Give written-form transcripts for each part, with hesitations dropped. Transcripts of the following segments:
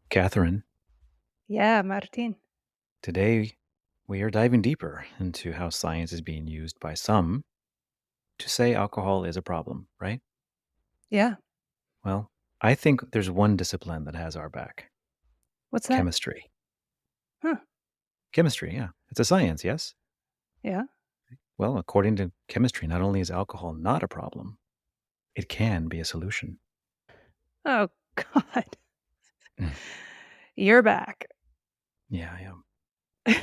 Catherine, Yeah, Martin. today we are diving deeper into how science is being used by some to say alcohol is a problem, right? Yeah. Well, I think there's one discipline that has our back: What's that? chemistry. Huh. Chemistry, yeah. It's a science, yes? Yeah. Well, according to chemistry, not only is alcohol not a problem, it can be a solution. Oh, God. Mm. You're back. Yeah, yeah.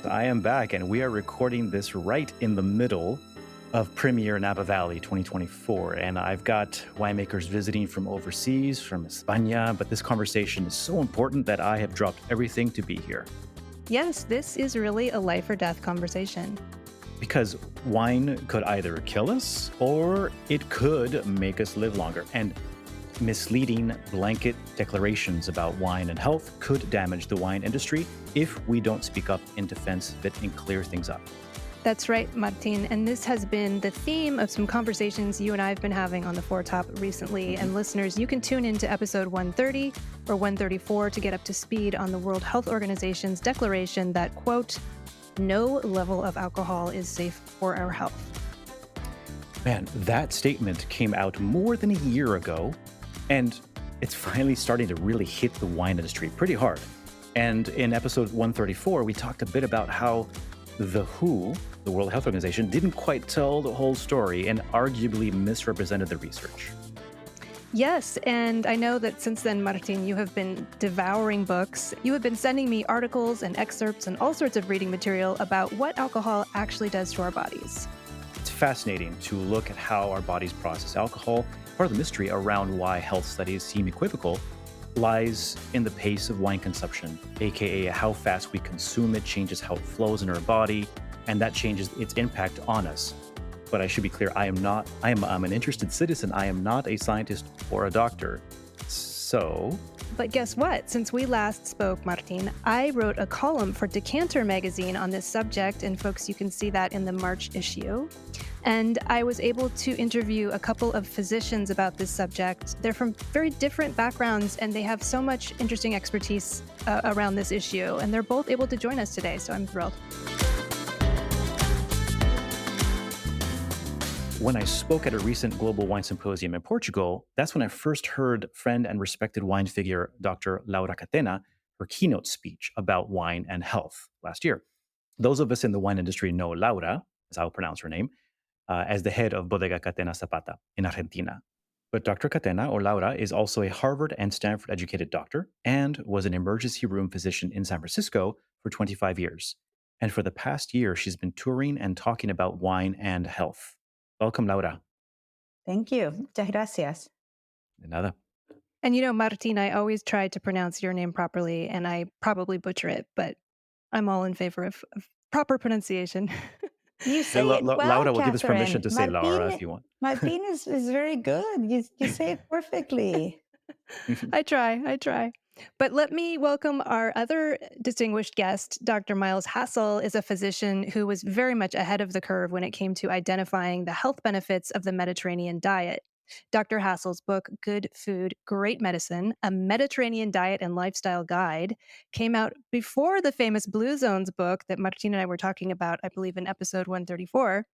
I am back, and we are recording this right in the middle of Premier Napa Valley 2024. And I've got winemakers visiting from overseas, from España, but this conversation is so important that I have dropped everything to be here. Yes, this is really a life or death conversation. Because wine could either kill us or it could make us live longer. And misleading blanket declarations about wine and health could damage the wine industry if we don't speak up in defense of it and clear things up. That's right, Martin. And this has been the theme of some conversations you and I have been having on the Foretop recently. And listeners, you can tune into episode 130 or 134 to get up to speed on the World Health Organization's declaration that, quote, no level of alcohol is safe for our health. Man, that statement came out more than a year ago, and it's finally starting to really hit the wine industry pretty hard. And in episode 134, we talked a bit about how the WHO, the World Health Organization, didn't quite tell the whole story and arguably misrepresented the research. Yes, and I know that since then, Martin, you have been devouring books. You have been sending me articles and excerpts and all sorts of reading material about what alcohol actually does to our bodies. It's fascinating to look at how our bodies process alcohol. Part of the mystery around why health studies seem equivocal lies in the pace of wine consumption, aka how fast we consume it changes how it flows in our body, and that changes its impact on us. But I should be clear, I'm an interested citizen. I am not a scientist or a doctor. So, But guess what? Since we last spoke, Martin, I wrote a column for Decanter magazine on this subject, and folks, you can see that in the March issue. And I was able to interview a couple of physicians about this subject. They're from very different backgrounds, and they have so much interesting expertise around this issue. And they're both able to join us today, so I'm thrilled. when I spoke at a recent global wine symposium in Portugal, that's when I first heard friend and respected wine figure Dr. Laura Catena, her keynote speech about wine and health last year. Those of us in the wine industry know Laura, as I'll pronounce her name, as the head of Bodega Catena Zapata in Argentina. But Dr. Catena, or Laura, is also a Harvard and Stanford educated doctor and was an emergency room physician in San Francisco for 25 years. And for the past year, she's been touring and talking about wine and health. Welcome, Laura. Thank you. Muchas gracias. De nada. And you know, Martin, I always try to pronounce your name properly, and I probably butcher it, but I'm all in favor of proper pronunciation. You And say it well, Laura will give us permission Catherine. to say Laura if you want. Martin is very good. You say it perfectly. I try. But let me welcome our other distinguished guest. Dr. Miles Hassell is a physician who was very much ahead of the curve when it came to identifying the health benefits of the Mediterranean diet. Dr. Hassell's book, Good Food, Great Medicine, A Mediterranean Diet and Lifestyle Guide, came out before the famous Blue Zones book that Martin and I were talking about, I believe, in episode 134.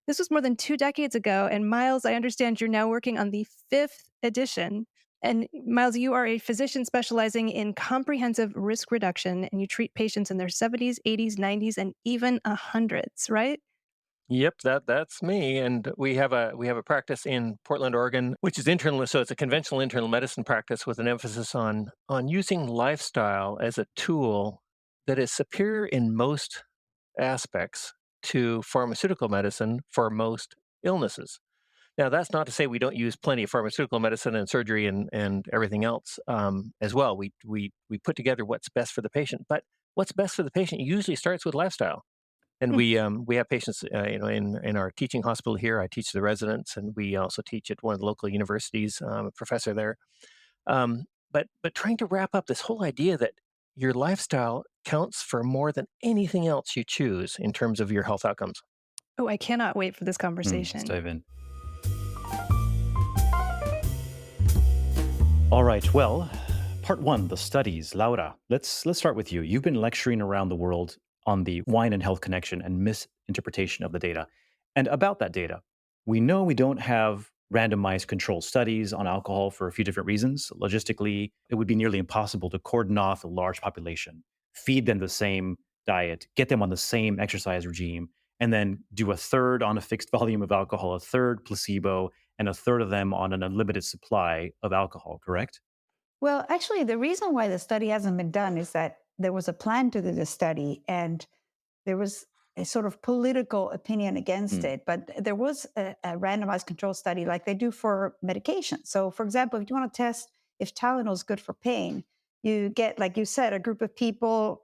This was more than 2 decades ago. And Miles, I understand you're now working on the fifth edition. And Miles, you are a physician specializing in comprehensive risk reduction, and you treat patients in their 70s, 80s, 90s, and even 100s, right? Yep, that's me. And we have a practice in Portland, Oregon, which is internal. So it's a conventional internal medicine practice with an emphasis on using lifestyle as a tool that is superior in most aspects to pharmaceutical medicine for most illnesses. Now, that's not to say we don't use plenty of pharmaceutical medicine and surgery and everything else as well. We put together what's best for the patient, but what's best for the patient usually starts with lifestyle. And Hmm. we have patients, in our teaching hospital here. I teach the residents, and we also teach at one of the local universities. I'm a professor there. But trying to wrap up this whole idea that your lifestyle counts for more than anything else you choose in terms of your health outcomes. Oh, I cannot wait for this Let's conversation. dive in. All right. Well, part one, the studies. Laura, let's start with you. You've been lecturing around the world on the wine and health connection and misinterpretation of the data. And about that data, we know we don't have randomized controlled studies on alcohol for a few different reasons. Logistically, it would be nearly impossible to cordon off a large population, feed them the same diet, get them on the same exercise regime, and then do a third on a fixed volume of alcohol, a third placebo, and a third of them on an unlimited supply of alcohol, correct? Well, actually, the reason why the study hasn't been done is that there was a plan to do the study, and there was a sort of political opinion against Mm, it. But there was a randomized control study like they do for medication. So, for example, if you want to test if Tylenol is good for pain, you get, like you said, a group of people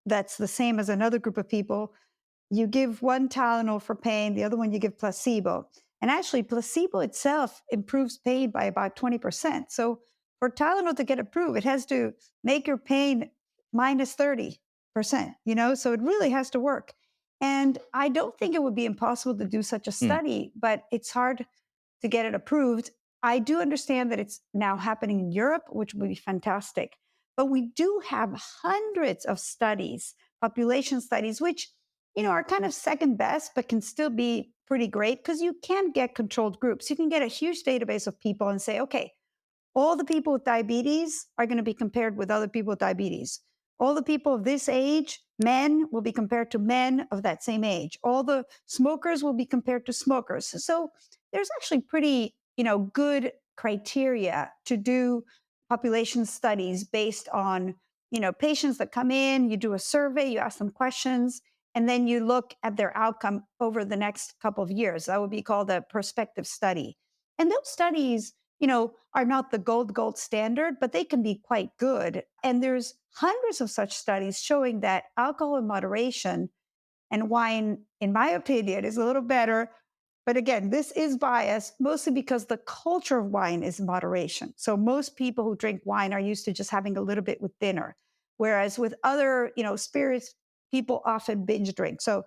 that's the same as another group of people. You give one Tylenol for pain, the other one you give placebo. And actually, placebo itself improves pain by about 20%. So for Tylenol to get approved, it has to make your pain minus 30%, so it really has to work. And I don't think it would be impossible to do such a mm, study, but it's hard to get it approved. I do understand that it's now happening in Europe, which would be fantastic. But we do have hundreds of studies, population studies, which are kind of second best, but can still be pretty great because you can get controlled groups. You can get a huge database of people and say, okay, all the people with diabetes are going to be compared with other people with diabetes. All the people of this age, men, will be compared to men of that same age. All the smokers will be compared to smokers. So there's actually pretty, good criteria to do population studies based on, patients that come in, you do a survey, you ask them questions, and then you look at their outcome over the next couple of years. That would be called a prospective study. And those studies, are not the gold standard, but they can be quite good. And there's hundreds of such studies showing that alcohol in moderation and wine, in my opinion, is a little better. But again, this is biased mostly because the culture of wine is moderation. So most people who drink wine are used to just having a little bit with dinner. Whereas with other, spirits, people often binge drink. So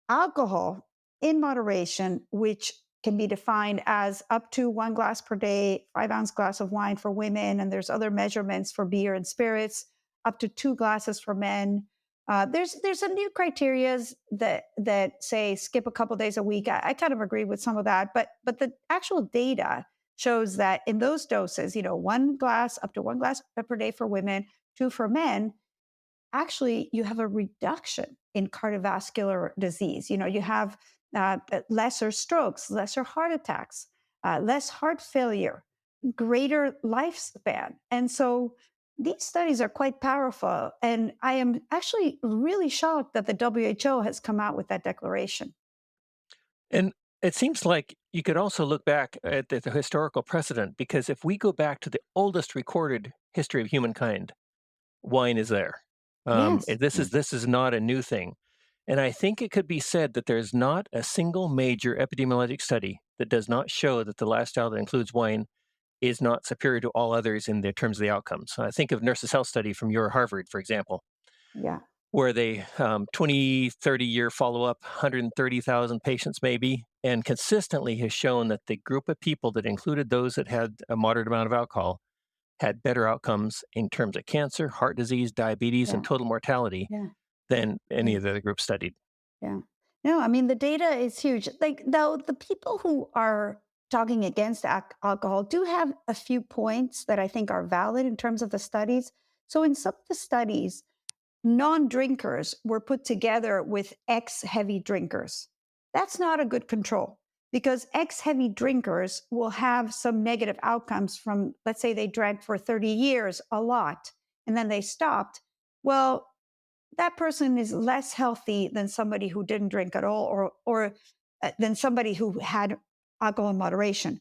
alcohol in moderation, which can be defined as up to 1 glass per day, 5-ounce glass of wine for women, and there's other measurements for beer and spirits, up to 2 glasses for men. There's some new criterias that say skip a couple days a week. I kind of agree with some of that, but the actual data shows that in those doses, 1 glass up to 1 glass per day for women, two for men, actually you have a reduction in cardiovascular disease. You have lesser strokes, lesser heart attacks, less heart failure, greater lifespan. And so these studies are quite powerful. And I am actually really shocked that the WHO has come out with that declaration. And it seems like you could also look back at the historical precedent, because if we go back to the oldest recorded history of humankind, wine is there. Yes. mm, This is not a new thing. And I think it could be said that there's not a single major epidemiologic study that does not show that the lifestyle that includes wine is not superior to all others in the terms of the outcomes. So I think of Nurses Health Study from your Harvard, for example, Yeah. where they 20, 30-year follow-up, 130,000 patients maybe, and consistently has shown that the group of people that included those that had a moderate amount of alcohol had better outcomes in terms of cancer, heart disease, diabetes, and Yeah. total mortality Yeah. than any Yeah. of the other groups studied. Yeah. No, I mean, the data is huge. Like, though, the people who are talking against alcohol do have a few points that I think are valid in terms of the studies. So, in some of the studies, non drinkers were put together with ex heavy drinkers. That's not a good control because ex heavy drinkers will have some negative outcomes from, let's say, they drank for 30 years a lot and then they stopped. Well, that person is less healthy than somebody who didn't drink at all or than somebody who had alcohol in moderation.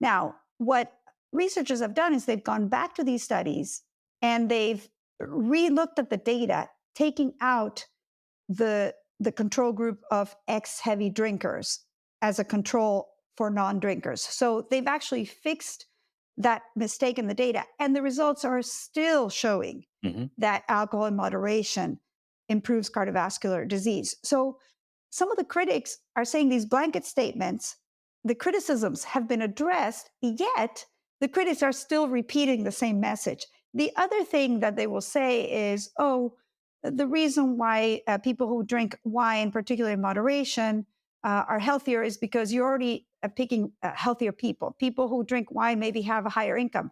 Now, what researchers have done is they've gone back to these studies and they've re-looked at the data, taking out the control group of ex-heavy drinkers as a control for non-drinkers. So they've actually fixed that mistake in the data, and the results are still showing mhm. that alcohol in moderation improves cardiovascular disease. So some of the critics are saying these blanket statements. The criticisms have been addressed, yet the critics are still repeating the same message. The other thing that they will say is, oh, the reason why people who drink wine, particularly in moderation, are healthier is because you're already picking healthier people. People who drink wine maybe have a higher income.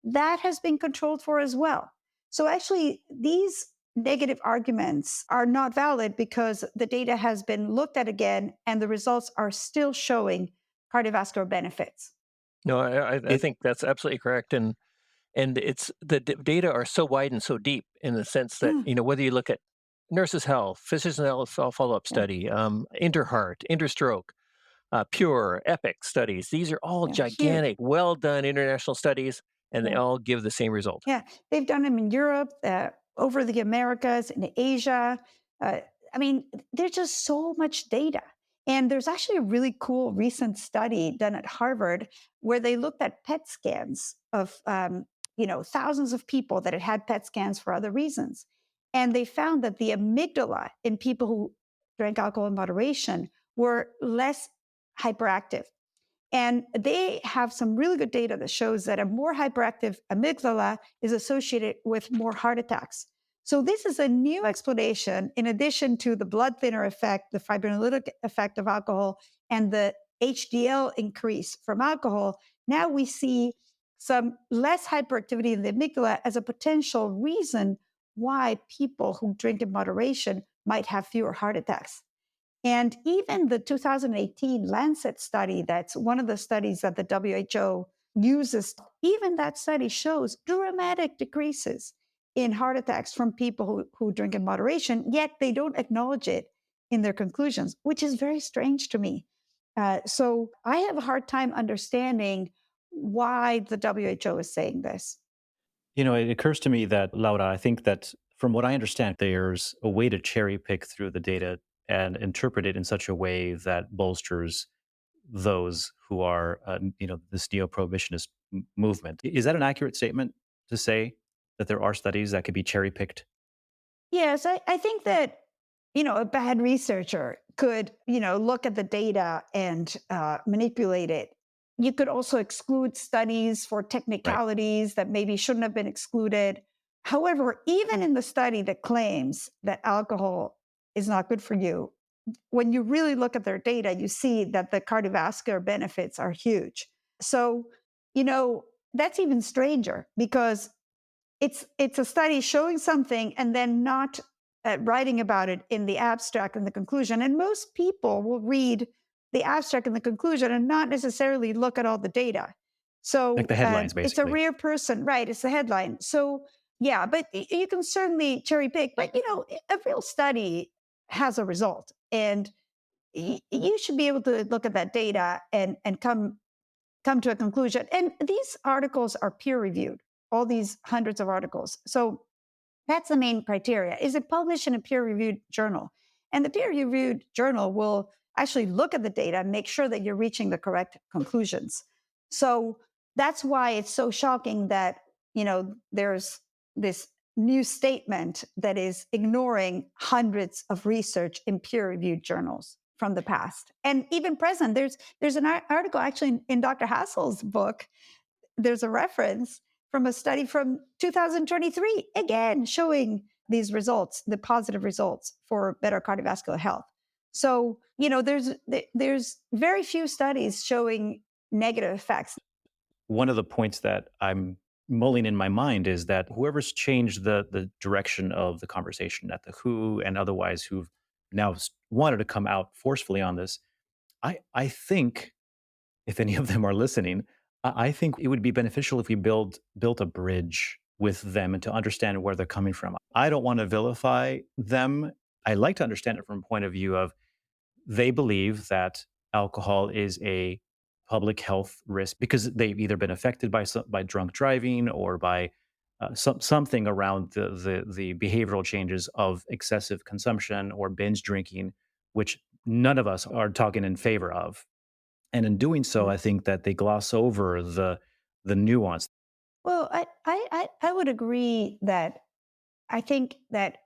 That has been controlled for as well. So actually, these negative arguments are not valid because the data has been looked at again and the results are still showing cardiovascular benefits. No, I It, think that's absolutely correct, and it's data are so wide and so deep in the sense that Mm, whether you look at nurses' health, physicians' health follow-up yeah, study, interheart, interstroke, pure, epic studies. These are all yeah, huge. gigantic, well done international studies, and they Yeah. all give the same result. Yeah, they've done them in Europe, over the Americas, in Asia. Uh, I mean, there's just so much data. And there's actually a really cool recent study done at Harvard where they looked at PET scans of, thousands of people that had had PET scans for other reasons. And they found that the amygdala in people who drank alcohol in moderation were less hyperactive. And they have some really good data that shows that a more hyperactive amygdala is associated with more heart attacks. So, this is a new explanation in addition to the blood thinner effect, the fibrinolytic effect of alcohol, and the HDL increase from alcohol. Now we see some less hyperactivity in the amygdala as a potential reason why people who drink in moderation might have fewer heart attacks. And even the 2018 Lancet study, that's one of the studies that the WHO uses, even that study shows dramatic decreases in heart attacks from people who drink in moderation, yet they don't acknowledge it in their conclusions, which is very strange to me. So I have a hard time understanding why the WHO is saying this. it occurs to me that, Laura, I think that from what I understand, there's a way to cherry pick through the data and interpret it in such a way that bolsters those who are, this neo-prohibitionist movement. Is that an accurate statement to say that there are studies that could be cherry picked? Yes, I think that, a bad researcher could, look at the data and manipulate it. You could also exclude studies for Right. technicalities that maybe shouldn't have been excluded. However, even in the study that claims that alcohol is not good for you, when you really look at their data, you see that the cardiovascular benefits are huge. So, you know, that's even stranger because it's a study showing something and then not writing about it in the abstract and the conclusion. And most people will read the abstract and the conclusion and not necessarily look at all the data. Like So the headlines, it's a basically. rare person, right? It's the headline. So yeah, but you can certainly cherry pick. But a real study has a result, and you should be able to look at that data and come to a conclusion. And these articles are peer reviewed, all these hundreds of articles. So that's the main criteria. Is it published in a peer reviewed journal? And the peer reviewed journal will actually look at the data and make sure that you're reaching the correct conclusions. So that's why it's so shocking that, there's this new statement that is ignoring hundreds of research in peer reviewed journals from the past and even present. There's an article actually in Dr. Hassell's book. There's a reference from a study from 2023, again showing these results, the positive results for better cardiovascular health. So, there's very few studies showing negative effects. One of the points that I'm mulling in my mind is that whoever's changed the direction of the conversation at the WHO and otherwise who've now wanted to come out forcefully on this, I think if any of them are listening, I think it would be beneficial if we built a bridge with them and to understand where they're coming from. I don't want to vilify them. I like to understand it from a point of view of they believe that alcohol is a public health risk because they've either been affected by drunk driving or by something around the behavioral changes of excessive consumption or binge drinking, which none of us are talking in favor of. And in doing so, Yeah. I think that they gloss over the nuance. Well, I would agree that I think that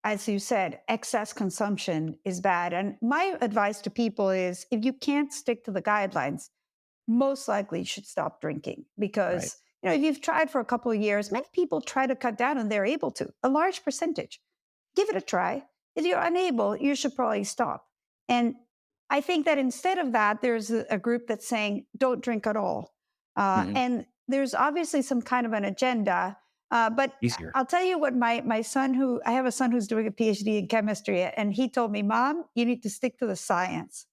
as you said, excess consumption is bad. And my advice to people is if you can't stick to the guidelines, most likely you should stop drinking Right. because if you've tried for a couple of years, many people try to cut down and they're able to, a large percentage. Give it a try. If you're unable, you should probably stop. And I think that instead of that, there's a group that's saying, don't drink at all. Hmm. And there's obviously some kind of an agenda. But Easier. I'll tell you what my son, who I have a son who's doing a PhD in chemistry, and he told me, Mom, you need to stick to the science.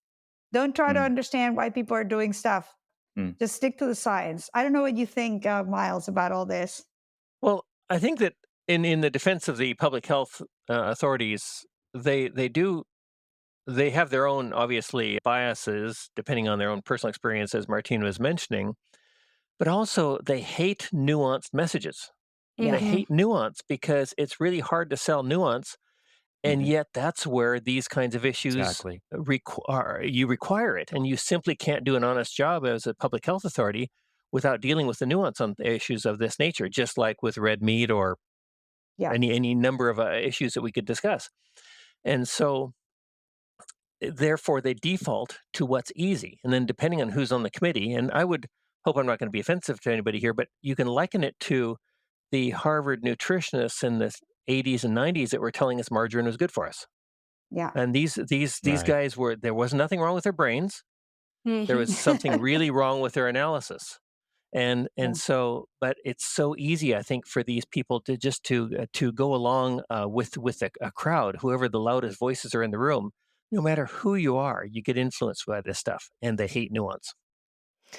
Don't try to Mm. understand why people are doing stuff. Mm. Just stick to the science. I don't know what you think, Miles, about all this. Well, I think that in the defense of the public health authorities, they do they have their own obviously biases depending on their own personal experience, as Martine was mentioning, but also they hate nuanced messages. They Yeah, Hmm. hate nuance because it's really hard to sell nuance. And Hmm. yet, that's where these kinds of issues Exactly. require you require it, and you simply can't do an honest job as a public health authority without dealing with the nuance on issues of this nature. Just like with red meat or yeah, any number of issues that we could discuss. And so, therefore, they default to what's easy, and then depending on who's on the committee, and I would hope I'm not going to be offensive to anybody here, but you can liken it to the Harvard nutritionists in the 80s and 90s that were telling us margarine was good for us. yeah. And these Right. guys were there was nothing wrong with their brains. There was Hmm. something really wrong with their analysis. Yeah. And so, but it's so easy, I think, for these people to just to go along with a crowd, whoever the loudest voices are in the room. No matter who you are, you get influenced by this stuff, and they hate nuance.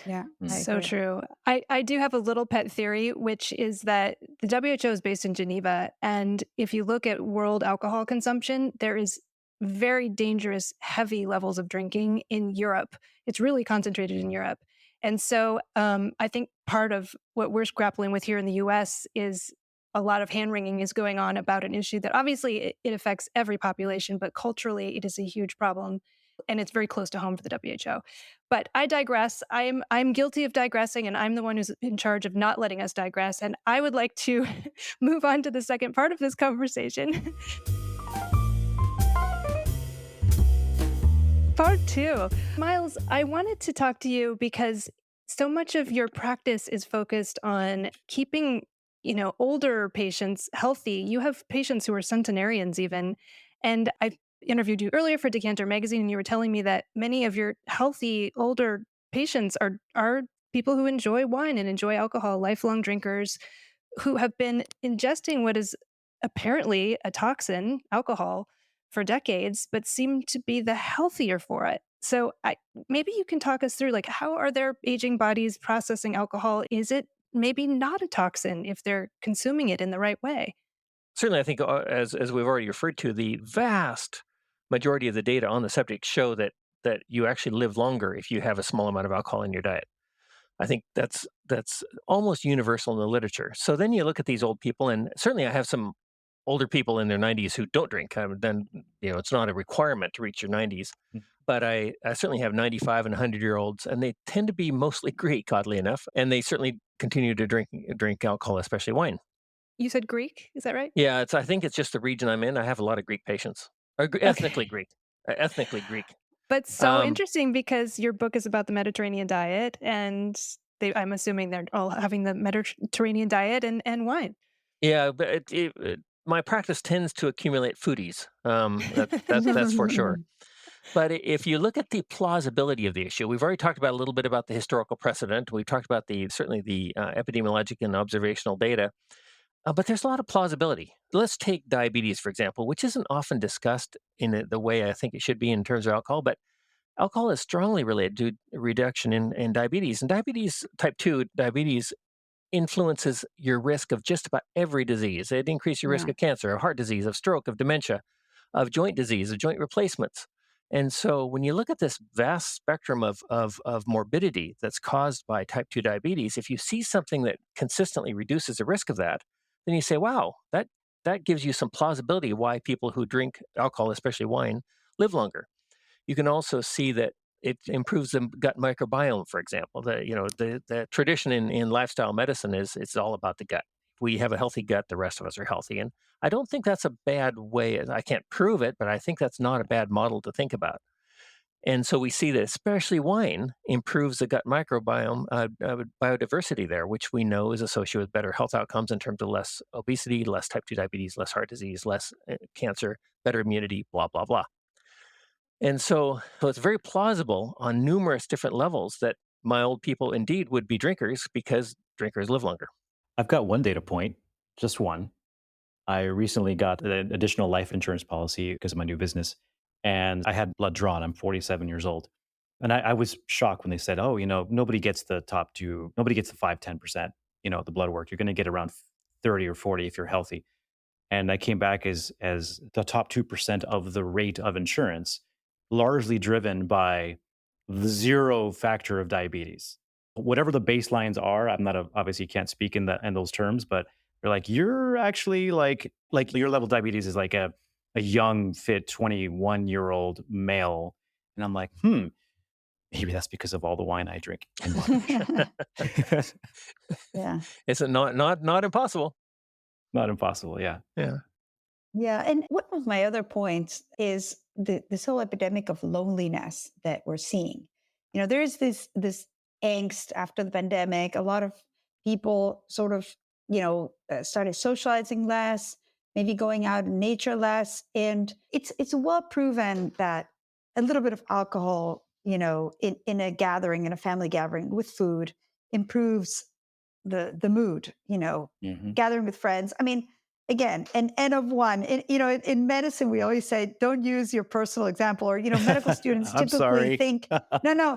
Yeah, I Mm. So agree. true. I do have a little pet theory, which is that the WHO is based in Geneva. And if you look at world alcohol consumption, there is very dangerous, heavy levels of drinking in Europe. It's really concentrated in Europe. And so I think part of what we're grappling with here in the US is a lot of hand wringing is going on about an issue that obviously it affects every population, but culturally it is a huge problem. And it's very close to home for the WHO. But I digress. I'm guilty of digressing, and I'm the one who's in charge of not letting us digress. And I would like to move on to the second part of this conversation. Part two. Miles, I wanted to talk to you because so much of your practice is focused on keeping, older patients healthy. You have patients who are centenarians even. And I interviewed you earlier for Decanter magazine, and you were telling me that many of your healthy older patients are people who enjoy wine and enjoy alcohol, lifelong drinkers who have been ingesting what is apparently a toxin, alcohol, for decades, but seem to be the healthier for it. So maybe you can talk us through like how are their aging bodies processing alcohol? Is it maybe not a toxin if they're consuming it in the right way? Certainly, I think as we've already referred to, the vast majority of the data on the subject show that you actually live longer if you have a small amount of alcohol in your diet. I think that's almost universal in the literature. So then you look at these old people, and certainly I have some older people in their 90s who don't drink. Then it's not a requirement to reach your 90s, Mm. but I certainly have 95 and 100-year-olds, and they tend to be mostly Greek, oddly enough, and they certainly continue to drink alcohol, especially wine. You said Greek, is that right? Yeah, I think it's just the region I'm in. I have a lot of Greek patients, or ethnically Okay. Greek, ethnically Greek. But so Um, interesting because your book is about the Mediterranean diet, and I'm assuming they're all having the Mediterranean diet and wine. yeah, but my practice tends to accumulate foodies. That's for sure. But if you look at the plausibility of the issue, we've already talked about a little bit about the historical precedent. We've talked about certainly the epidemiologic and observational data, but there's a lot of plausibility. Let's take diabetes, for example, which isn't often discussed in the way I think it should be in terms of alcohol, but alcohol is strongly related to reduction in diabetes. And diabetes, type 2 diabetes, influences your risk of just about every disease. It increases your risk Yeah, of cancer, of heart disease, of stroke, of dementia, of joint disease, of joint replacements. And so when you look at this vast spectrum of morbidity that's caused by type 2 diabetes, if you see something that consistently reduces the risk of that, then you say, wow, that gives you some plausibility why people who drink alcohol, especially wine, live longer. You can also see that it improves the gut microbiome, for example. The tradition in lifestyle medicine is it's all about the gut. we have a healthy gut, the rest of us are healthy. And I don't think that's a bad way. I can't prove it, but I think that's not a bad model to think about. And so we see that especially wine improves the gut microbiome biodiversity there, which we know is associated with better health outcomes in terms of less obesity, less type 2 diabetes, less heart disease, less cancer, better immunity, blah, blah, blah. And so it's very plausible on numerous different levels that my old people indeed would be drinkers because drinkers live longer. I've got one data point, just one. I recently got an additional life insurance policy because of my new business, and I had blood drawn. I'm 47 years old. And I was shocked when they said, oh, nobody gets the top two, nobody gets the 5-10%, the blood work. You're going to get around 30 or 40 if you're healthy. And I came back as the top 2% of the rate of insurance, largely driven by the zero factor of diabetes. Whatever the baselines are, I'm not obviously can't speak in those terms, but they're like you're actually like your level of diabetes is like a young, fit 21-year-old male, and I'm like, maybe that's because of all the wine I drink in moderation. Yeah. It's not impossible. Not impossible, yeah. Yeah. Yeah. And one of my other points is this whole epidemic of loneliness that we're seeing. There is this angst after the pandemic. A lot of people sort of, started socializing less, maybe going out in nature less. And it's well proven that a little bit of alcohol, in a gathering, in a family gathering with food improves the mood, Hmm. gathering with friends. I mean, again, an N of one. In medicine, we always say, don't use your personal example. Or, medical students I'm typically sorry. think, no.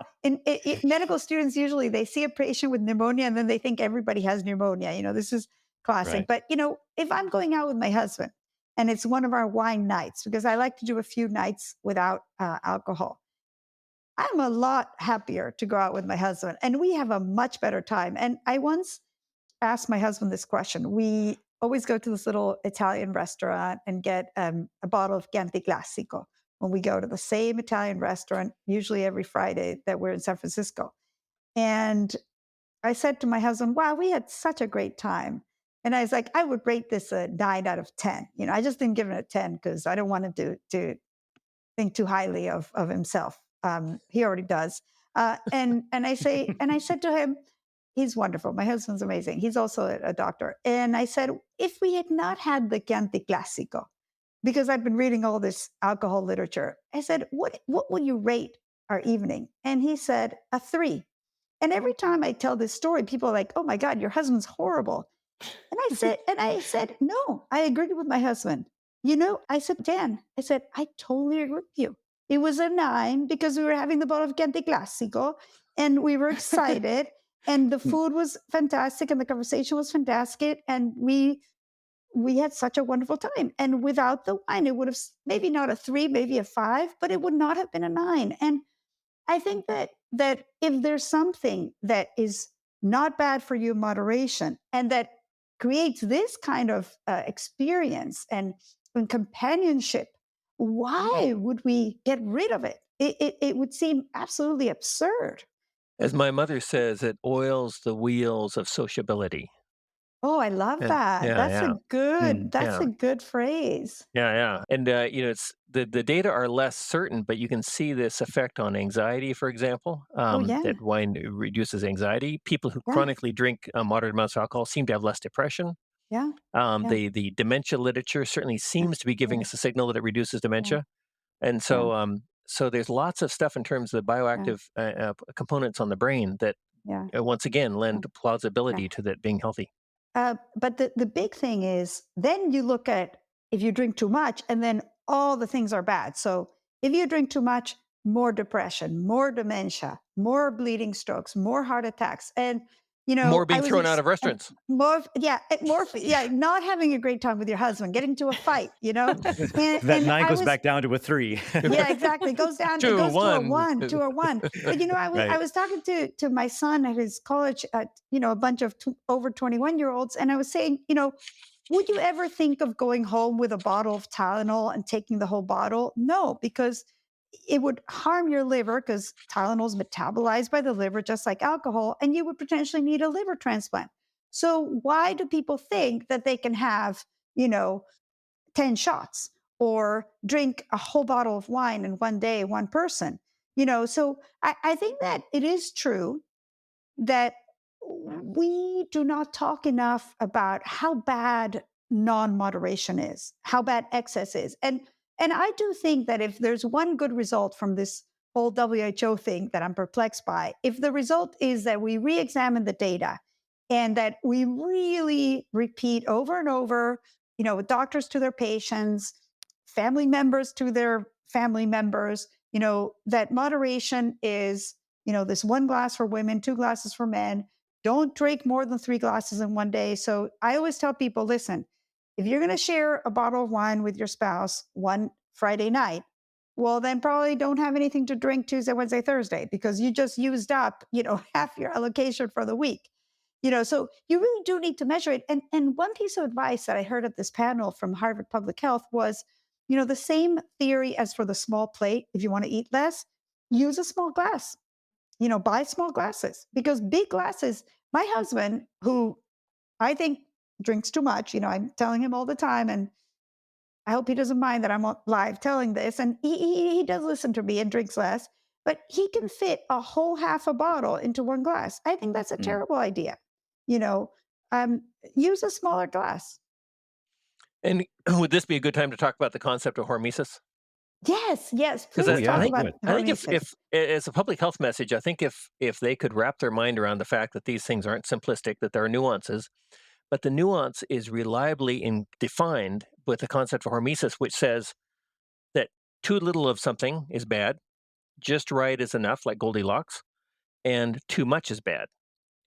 Medical students usually they see a patient with pneumonia and then they think everybody has pneumonia. This is classic. Right. But if I'm going out with my husband and it's one of our wine nights, because I like to do a few nights without alcohol, I'm a lot happier to go out with my husband, and we have a much better time. And I once asked my husband this question. We always go to this little Italian restaurant and get a bottle of Chianti Classico when we go to the same Italian restaurant, usually every Friday that we're in San Francisco. And I said to my husband, wow, we had such a great time. And I was like, I would rate this a 9 out of 10. I just didn't give it a 10 because I don't want him to think too highly of himself. He already does. And I said to him, he's wonderful. My husband's amazing. He's also a doctor. And I said, if we had not had the Chianti Classico, because I've been reading all this alcohol literature, I said, what would you rate our evening? And he said, a 3. And every time I tell this story, people are like, oh my God, your husband's horrible. And I said, no, I agreed with my husband. I said, Dan, I said, I totally agree with you. It was a 9 because we were having the bottle of Chianti Classico and we were excited and the food was fantastic and the conversation was fantastic. And we had such a wonderful time. And without the wine, it would have maybe not a 3, maybe a 5, but it would not have been a 9. And I think that if there's something that is not bad for you in moderation and that creates this kind of experience and companionship, why would we get rid of it? It would seem absolutely absurd. As my mother says, it oils the wheels of sociability. Oh, I love that. Yeah, yeah. That's Yeah. a good phrase. Yeah, yeah. And it's the data are less certain, but you can see this effect on anxiety, for example, Oh yeah, that wine reduces anxiety. People who yeah, chronically drink moderate amounts of alcohol seem to have less depression. yeah, yeah, The dementia literature certainly yeah, seems to be giving yeah, us a signal that it reduces yeah, dementia. And yeah, so there's lots of stuff in terms of the yeah, bioactive components on the brain that yeah, once again yeah, lend yeah. plausibility to that being healthy. But the big thing is then you look at if you drink too much and then all the things are bad. So if you drink too much, more depression, more dementia, more bleeding strokes, more heart attacks. And, More I being was thrown out of restaurants. not having a great time with your husband, getting to a fight, That and 9 I goes was back down to a 3. yeah, exactly. It Two, goes to a one. 1, to a 1. But I Right. was talking to my son at his college, a bunch of over 21-year-olds, and I was saying, would you ever think of going home with a bottle of Tylenol and taking the whole bottle? No, because it would harm your liver because Tylenol is metabolized by the liver just like alcohol, and you would potentially need a liver transplant. So why do people think that they can have, you know, 10 shots or drink a whole bottle of wine in one day, one person? So I think that it is true that we do not talk enough about how bad non-moderation is, how bad excess is. And I do think that if there's one good result from this whole WHO thing that I'm perplexed by, if the result is that we re-examine the data and that we really repeat over and over, with doctors to their patients, family members to their family members, that moderation is, this one glass for women, two glasses for men. Don't drink more than three glasses in one day. So I always tell people, listen, if you're going to share a bottle of wine with your spouse one Friday night, well, then probably don't have anything to drink Tuesday, Wednesday, Thursday, because you just used up, half your allocation for the week. So you really do need to measure it. And one piece of advice that I heard at this panel from Harvard Public Health was, the same theory as for the small plate. If you want to eat less, use a small glass, buy small glasses, because big glasses, my husband, who I think drinks too much, I'm telling him all the time, and I hope he doesn't mind that I'm live telling this. And he does listen to me and drinks less, but he can fit a whole half a bottle into one glass. I think that's a Mm. terrible idea. You know, Use a smaller glass. And would this be a good time to talk about the concept of hormesis? Yes, Because Oh, please yeah, talk let's about do it. I think hormesis. if as a public health message, I think if they could wrap their mind around the fact that these things aren't simplistic, that there are nuances, but the nuance is reliably defined with the concept of hormesis, which says that too little of something is bad, just right is enough, like Goldilocks, and too much is bad.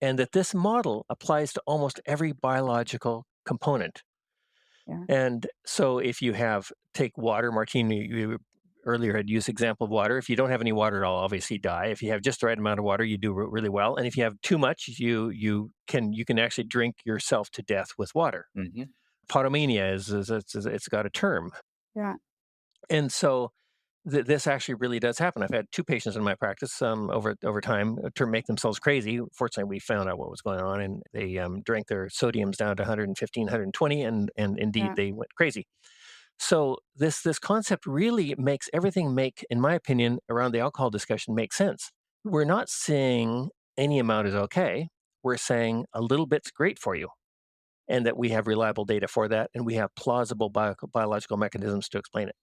And that this model applies to almost every biological component. Yeah. And so if you have, take water, Martine, you earlier had used example of water. If you don't have any water at all, obviously die. If you have just the right amount of water, you do really well. And if you have too much, you can actually drink yourself to death with water. Mhm. Potomania it's got a term. Yeah. And so this actually really does happen. I've had two patients in my practice over time to make themselves crazy. Fortunately, we found out what was going on, and they drank their sodiums down to 115, 120, and indeed Yeah. they went crazy. So this concept really makes everything in my opinion, around the alcohol discussion make sense. We're not saying any amount is okay. We're saying a little bit's great for you, and that we have reliable data for that, and we have plausible biological mechanisms to explain it.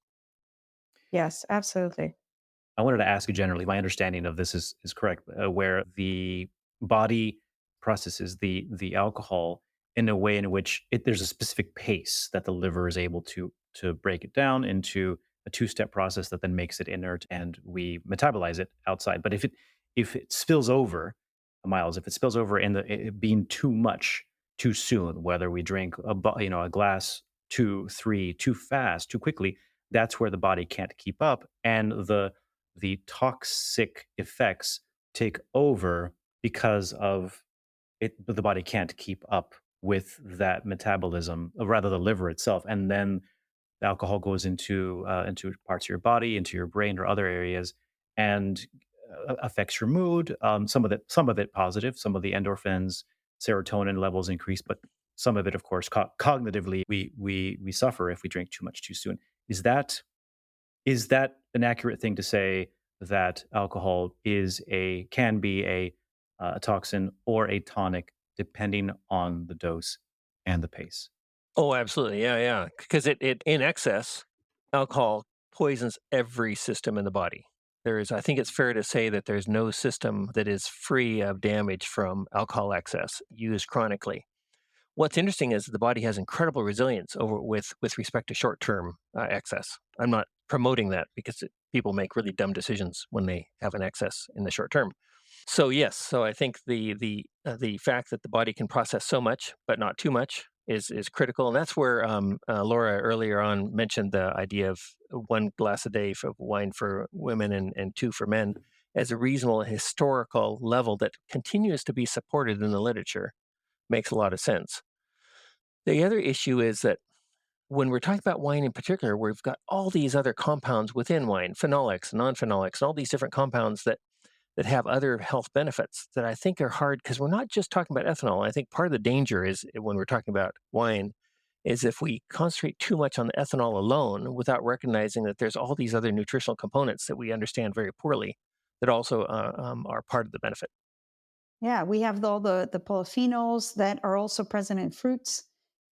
Yes, absolutely. I wanted to ask you generally, my understanding of this is correct, where the body processes the alcohol in a way in which there's a specific pace that the liver is able to break it down into a two-step process that then makes it inert and we metabolize it outside. But if it spills over, Miles, if it spills over in it being too much too soon, whether we drink a glass two, three too fast, too quickly, that's where the body can't keep up, and the toxic effects take over because of it. The body can't keep up with that metabolism, or rather the liver itself, and then the alcohol goes into parts of your body, into your brain or other areas, and affects your mood. Some of it positive, some of the endorphins, serotonin levels increase, but some of it, of course, cognitively, we suffer if we drink too much too soon. Is that an accurate thing to say, that alcohol can be a toxin or a tonic depending on the dose and the pace? Oh, absolutely. Yeah, yeah. Because it in excess, alcohol poisons every system in the body. I think it's fair to say that there's no system that is free of damage from alcohol excess used chronically. What's interesting is the body has incredible resilience with respect to short term excess. I'm not promoting that because people make really dumb decisions when they have an excess in the short term. So yes, so I think the fact that the body can process so much but not too much is critical, and that's where Laura earlier on mentioned the idea of one glass a day of wine for women and two for men as a reasonable historical level that continues to be supported in the literature. Makes a lot of sense. The other issue is that when we're talking about wine in particular, we've got all these other compounds within wine, phenolics, non-phenolics, and all these different compounds that that have other health benefits that I think are hard because we're not just talking about ethanol. I think part of the danger is when we're talking about wine is if we concentrate too much on the ethanol alone without recognizing that there's all these other nutritional components that we understand very poorly that also are part of the benefit. Yeah, we have all the polyphenols that are also present in fruits.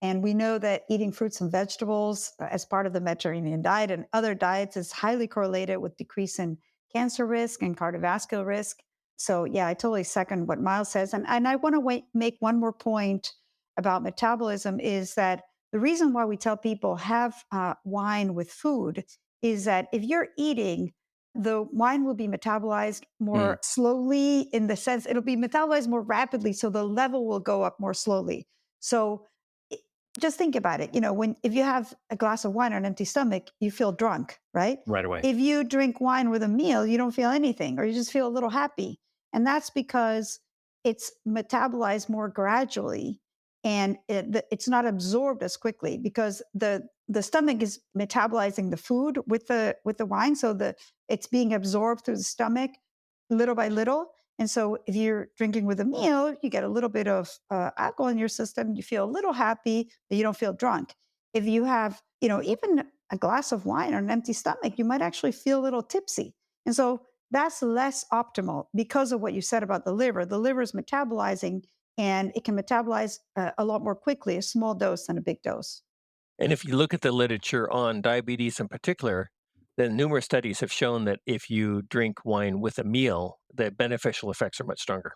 And we know that eating fruits and vegetables as part of the Mediterranean diet and other diets is highly correlated with decrease in cancer risk and cardiovascular risk. So, yeah, I totally second what Miles says. And I want to make one more point about metabolism is that the reason why we tell people have wine with food is that if you're eating, the wine will be metabolized Mm, more slowly in the sense it'll be metabolized more rapidly. So the level will go up more slowly. So i- just think about it. When if you have a glass of wine on an empty stomach, you feel drunk, right? right away. If you drink wine with a meal, you don't feel anything or you just feel a little happy. And that's because it's metabolized more gradually and it's not absorbed as quickly because the stomach is metabolizing the food with the wine. So it's being absorbed through the stomach little by little. And so if you're drinking with a meal, you get a little bit of alcohol in your system. You feel a little happy, but you don't feel drunk. If you have, even a glass of wine on an empty stomach, you might actually feel a little tipsy. And so that's less optimal because of what you said about the liver. The liver is metabolizing and it can metabolize a lot more quickly, a small dose than a big dose. And if you look at the literature on diabetes in particular, then numerous studies have shown that if you drink wine with a meal, the beneficial effects are much stronger.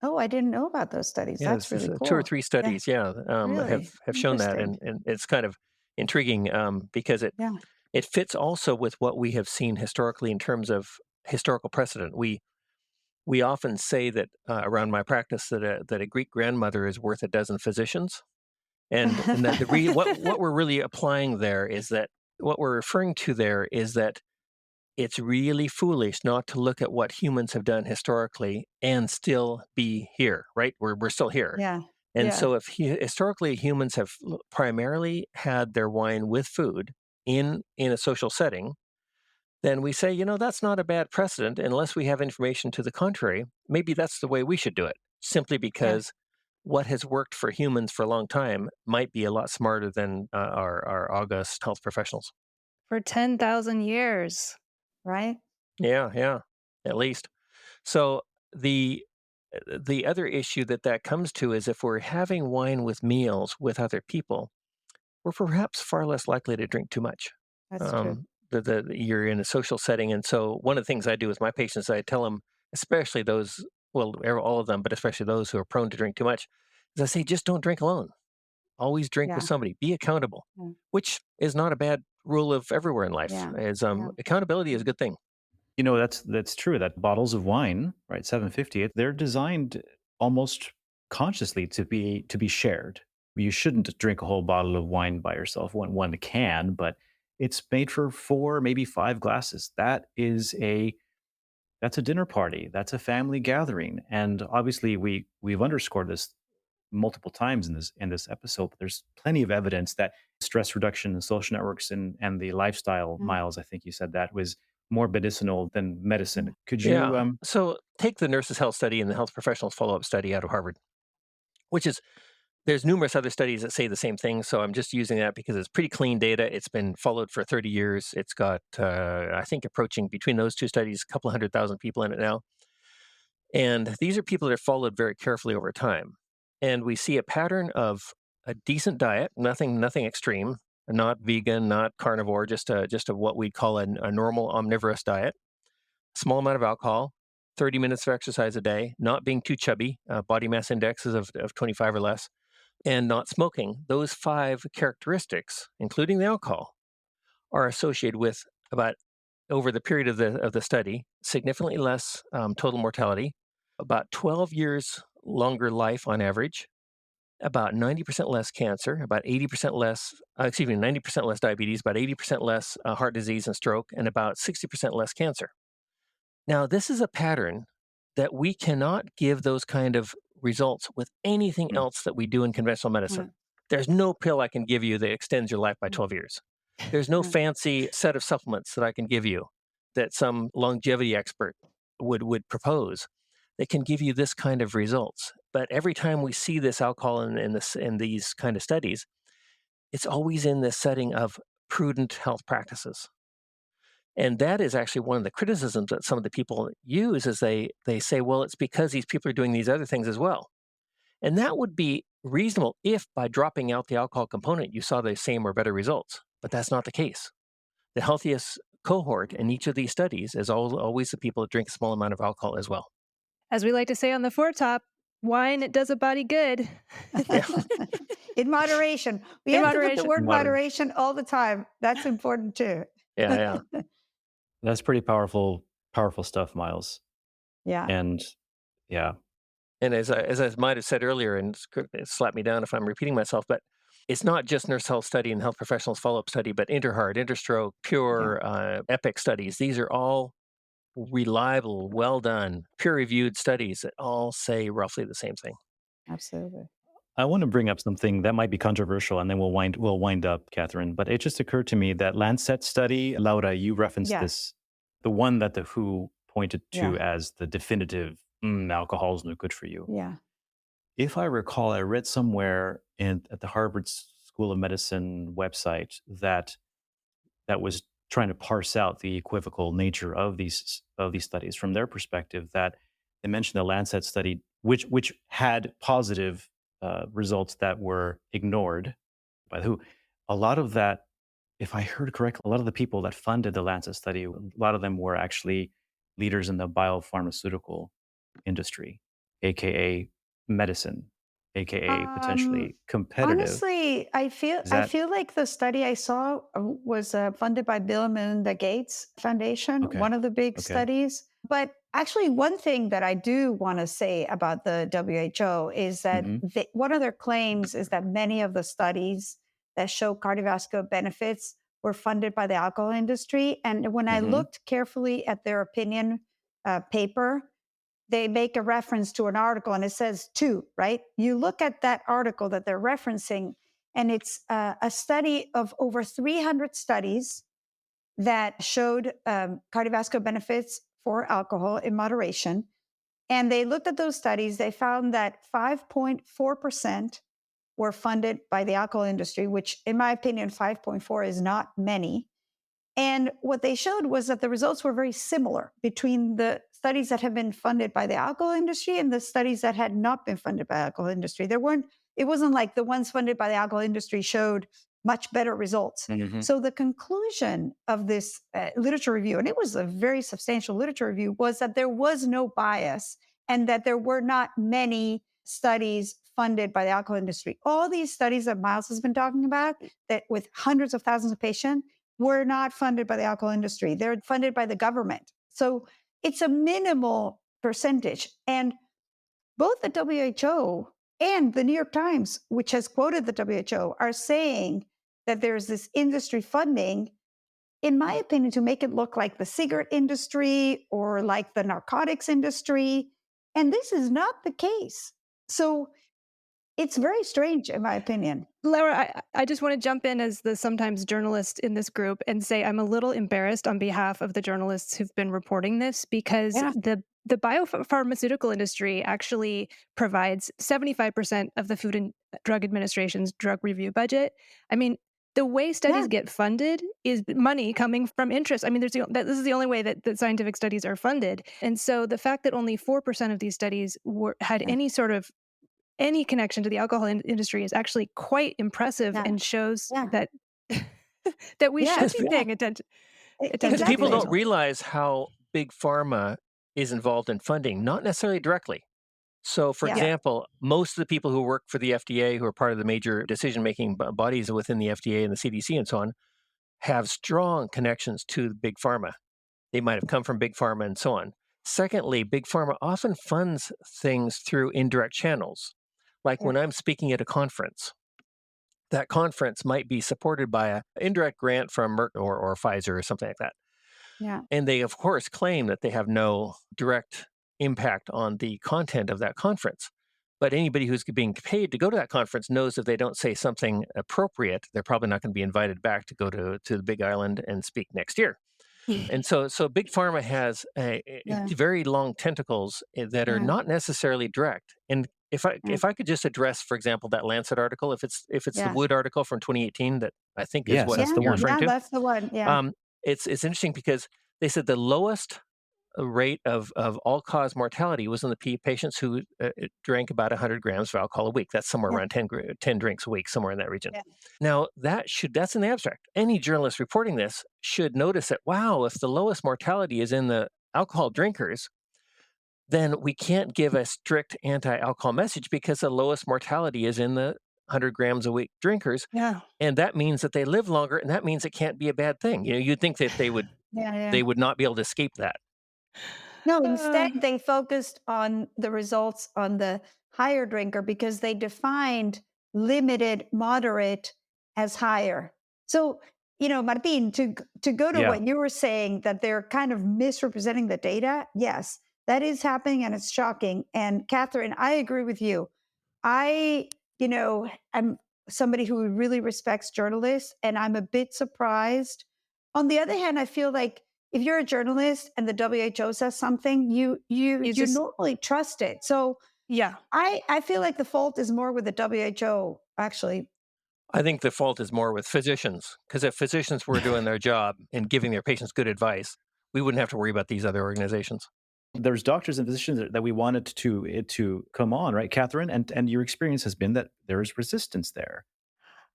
Oh, I didn't know about those studies. Yeah, That's this is really two or cool. three Yeah, studies, yeah, really have shown that, interesting. and it's kind of intriguing because Yeah. it fits also with what we have seen historically in terms of historical precedent. We often say that around my practice that a Greek grandmother is worth a dozen physicians, and that what we're really applying there is that what we're referring to there is that it's really foolish not to look at what humans have done historically and still be here, right? We're still here. Yeah. And Yeah. so if historically humans have primarily had their wine with food in a social setting, then we say, that's not a bad precedent unless we have information to the contrary. Maybe that's the way we should do it, simply Yeah. because what has worked for humans for a long time might be a lot smarter than our august health professionals. For 10,000 years. Right. Yeah, yeah, at least. So the the other issue that comes to is if we're having wine with meals with other people, we're perhaps far less likely to drink too much. That's true. You're in a social setting, and so one of the things I do with my patients, I tell them, especially those, well, all of them, but especially those who are prone to drink too much, is I say just don't drink alone. Always drink with Yeah. somebody. Be accountable, Yeah. which is not a bad rule of everywhere in life. Yeah. Is Yeah. accountability is a good thing. That's true. That bottles of wine, right, 750, they're designed almost consciously to be shared. You shouldn't drink a whole bottle of wine by yourself. One can, but it's made for four, maybe five glasses. That's a dinner party. That's a family gathering. And obviously we've underscored this multiple times in this episode, but there's plenty of evidence that stress reduction and social networks and the lifestyle, Mm, Miles, I think you said that was more medicinal than medicine. mm, Could you Yeah. So take the nurses' health study and the health professionals follow-up study out of Harvard, which is there's numerous other studies that say the same thing. So I'm just using that because it's pretty clean data. It's been followed for 30 years. It's got, I think, approaching between those two studies, a couple 100,000 people in it now. And these are people that are followed very carefully over time. And we see a pattern of a decent diet, nothing extreme, not vegan, not carnivore, just a what we'd call a normal omnivorous diet, small amount of alcohol, 30 minutes of exercise a day, not being too chubby, body mass indexes of 25 or less, and not smoking. Those five characteristics, including the alcohol, are associated with about over the period of the study, significantly less total mortality, about 12 years longer life on average, about 90% less cancer, about 80% less, 90% less diabetes, about 80% less heart disease and stroke, and about 60% less cancer. Now, this is a pattern that we cannot give those kind of results with anything mm, else that we do in conventional medicine. mm, There's no pill I can give you that extends your life by mm, 12 years. There's no mm, fancy set of supplements that I can give you that some longevity expert would propose that can give you this kind of results. But every time we see this alcohol in these kind of studies, it's always in this setting of prudent health practices. And that is actually one of the criticisms that some of the people use is they say, well, it's because these people are doing these other things as well. And that would be reasonable if by dropping out the alcohol component, you saw the same or better results. But that's not the case. The healthiest cohort in each of these studies is always the people that drink a small amount of alcohol as well. As we like to say on the foretop, wine it does a body good. Yeah. In moderation. We In have to put the moderation. word Moderation. moderation all the time. That's important too. Yeah. That's pretty powerful stuff, Miles. Yeah. And yeah, And as I might have said earlier, and slap me down if I'm repeating myself, but it's not just nurse health study and health professionals follow-up study, but InterHeart, InterStroke, Pure, EPIC studies. These are all reliable, well done, peer-reviewed studies that all say roughly the same thing. Absolutely. I want to bring up something that might be controversial, and then we'll wind up, Catherine. But it just occurred to me that Lancet study, Laura, you referenced Yeah. this, the one that the WHO pointed to Yeah. as the definitive alcohol is no good for you. Yeah. If I recall, I read somewhere at the Harvard School of Medicine website that was trying to parse out the equivocal nature of these studies from their perspective. That they mentioned the Lancet study, which had positive results that were ignored by the WHO. A lot of that, if I heard correctly, a lot of the people that funded the Lancet study, a lot of them were actually leaders in the biopharmaceutical industry, aka medicine, aka Um, potentially competitive. Honestly, Is I that feel like the study I saw was funded by Bill and Melinda Gates Foundation, okay? one of the big Okay. studies. But actually, one thing that I do want to say about the WHO is that Hmm. one of their claims is that many of the studies that show cardiovascular benefits were funded by the alcohol industry. And when I Hmm. looked carefully at their opinion paper, they make a reference to an article and it says two, right? You look at that article that they're referencing, and it's a study of over 300 studies that showed cardiovascular benefits for alcohol in moderation. And they looked at those studies, they found that 5.4% were funded by the alcohol industry, which, in my opinion, 5.4 is not many. And what they showed was that the results were very similar between the studies that have been funded by the alcohol industry and the studies that had not been funded by the alcohol industry. It wasn't like the ones funded by the alcohol industry showed much better results. Hmm. So the conclusion of this literature review, and it was a very substantial literature review, was that there was no bias and that there were not many studies funded by the alcohol industry. All these studies that Miles has been talking about, that with hundreds of thousands of patients, were not funded by the alcohol industry. They're funded by the government. So it's a minimal percentage. And both the WHO and the New York Times, which has quoted the WHO, are saying that there's this industry funding, in my opinion, to make it look like the cigarette industry or like the narcotics industry. And this is not the case. So it's very strange, in my opinion. Laura, I just want to jump in as the sometimes journalist in this group and say I'm a little embarrassed on behalf of the journalists who've been reporting this because Yeah. the biopharmaceutical industry actually provides 75% of the Food and Drug Administration's drug review budget. I mean, the way studies Yeah. get funded is money coming from interest. I mean, this is the only way that scientific studies are funded. And so the fact that only 4% of these studies had Yeah. any connection to the alcohol industry is actually quite impressive Yeah. and shows Yeah. that that we Yeah. should be Because paying attention because to these people Exactly. don't results. realize how big pharma is involved in funding, not necessarily directly. So, for Yeah. example, most of the people who work for the FDA, who are part of the major decision-making bodies within the FDA and the CDC and so on, have strong connections to big pharma. They might have come from big pharma and so on. Secondly, big pharma often funds things through indirect channels. Like Yeah. when I'm speaking at a conference, that conference might be supported by an indirect grant from Merck or Pfizer or something like that. Yeah. And they, of course, claim that they have no direct impact on the content of that conference. But anybody who's being paid to go to that conference knows if they don't say something appropriate, they're probably not going to be invited back to go to the Big Island and speak next year. And so big pharma has Yeah. very long tentacles that are Yeah. not necessarily direct. And Yeah. if I could just address, for example, that Lancet article, if it's the Yeah. Wood article from 2018 that I think is Yes, what that's Yeah. the you're one. referring Yeah. to, That's the one. Yeah. it's interesting because they said the lowest rate of all-cause mortality was in the patients who drank about 100 grams of alcohol a week. That's somewhere Yeah. around 10 drinks a week, somewhere in that region. Yeah. Now, that's in the abstract. Any journalist reporting this should notice that, wow, if the lowest mortality is in the alcohol drinkers, then we can't give a strict anti-alcohol message because the lowest mortality is in the 100 grams a week drinkers. Yeah. And that means that they live longer, and that means it can't be a bad thing. You'd think that Yeah. Yeah. they would not be able to escape that. No, Uh, instead they focused on the results on the higher drinker because they defined limited, moderate as higher. So, Martin, to go to Yeah. what you were saying that they're kind of misrepresenting the data, yes, that is happening and it's shocking. And Catherine, I agree with you. I'm somebody who really respects journalists, and I'm a bit surprised. On the other hand, I feel like if you're a journalist and the WHO says something, you You just normally trust it. So yeah. I feel like the fault is more with the WHO, actually. I think the fault is more with physicians, because if physicians were doing their job and giving their patients good advice, we wouldn't have to worry about these other organizations. There's doctors and physicians that we wanted to come on, right, Catherine? And your experience has been that there is resistance there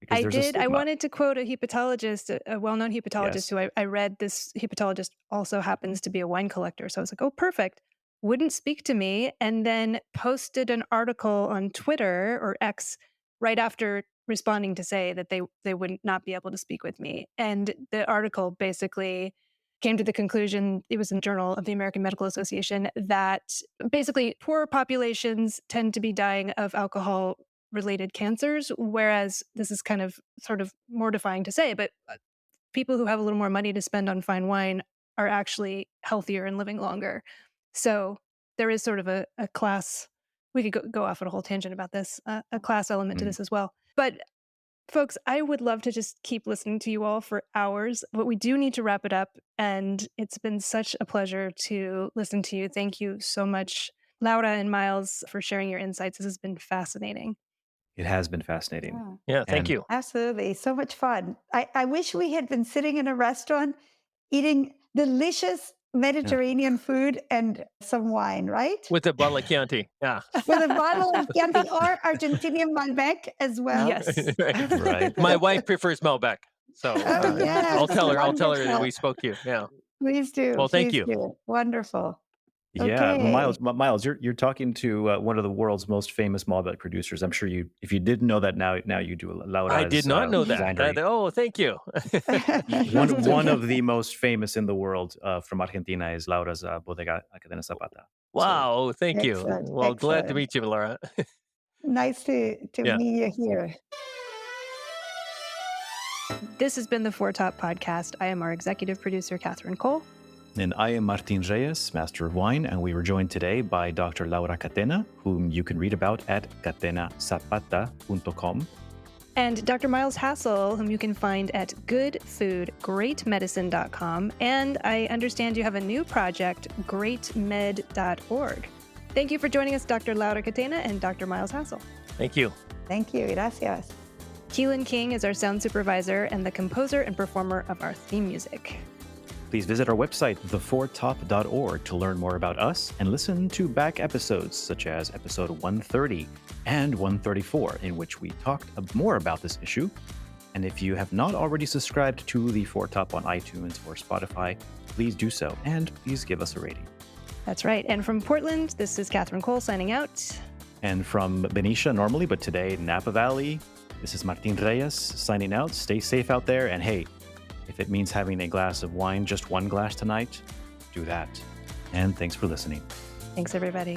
because I there's a did. I stigma. wanted to quote a hepatologist, a well-known hepatologist Yes. who I read. This hepatologist also happens to be a wine collector. So I was like, oh, perfect. Wouldn't speak to me. And then posted an article on Twitter or X right after responding to say that they would not be able to speak with me. And the article basically came to the conclusion, it was in the Journal of the American Medical Association, that basically poor populations tend to be dying of alcohol related cancers, whereas this is kind of sort of mortifying to say, but people who have a little more money to spend on fine wine are actually healthier and living longer. So there is sort of a class, we could go off on a whole tangent about this, a class element to Mm. this as well. But folks, I would love to just keep listening to you all for hours, but we do need to wrap it up. And it's been such a pleasure to listen to you. Thank you so much, Laura and Miles, for sharing your insights. This has been fascinating. It has been fascinating. Yeah, Yeah, thank And you. absolutely. So much fun. I wish we had been sitting in a restaurant eating delicious Mediterranean food and some wine, right? With a bottle of Chianti. Yeah. With a bottle of Chianti or Argentinian Malbec as well. Yes. right. My wife prefers Malbec. So Oh, yes. I'll tell her that Wonderful. we spoke to you. Yeah. Please do. Well, thank Please you. do. Wonderful. Yeah, Okay. Miles, you're talking to one of the world's most famous Malbec producers. I'm sure if you didn't know that now you do. Laura I did not know that. winery. Oh, thank you. One of the most famous in the world from Argentina is Laura's Bodega Catena Zapata. Wow, thank you. Excellent, Well, glad to excellent. meet you, Laura. Nice to Yeah. meet you here. This has been the Four Top Podcast. I am our executive producer, Catherine Cole. And I am Martín Reyes, Master of Wine, and we were joined today by Dr. Laura Catena, whom you can read about at catenazapata.com. And Dr. Miles Hassell, whom you can find at goodfoodgreatmedicine.com. And I understand you have a new project, greatmed.org. Thank you for joining us, Dr. Laura Catena and Dr. Miles Hassell. Thank you. Thank you. Gracias. Keelan King is our sound supervisor and the composer and performer of our theme music. Please visit our website, thefourtop.org, to learn more about us and listen to back episodes such as episode 130 and 134, in which we talked more about this issue. And if you have not already subscribed to the Four Top on iTunes or Spotify, please do so, and please give us a rating. That's right. And from Portland, this is Catherine Cole signing out. And from Benicia normally, but today Napa Valley, this is Martín Reyes signing out. Stay safe out there, and hey, if it means having a glass of wine, just one glass tonight, do that. And thanks for listening. Thanks, everybody.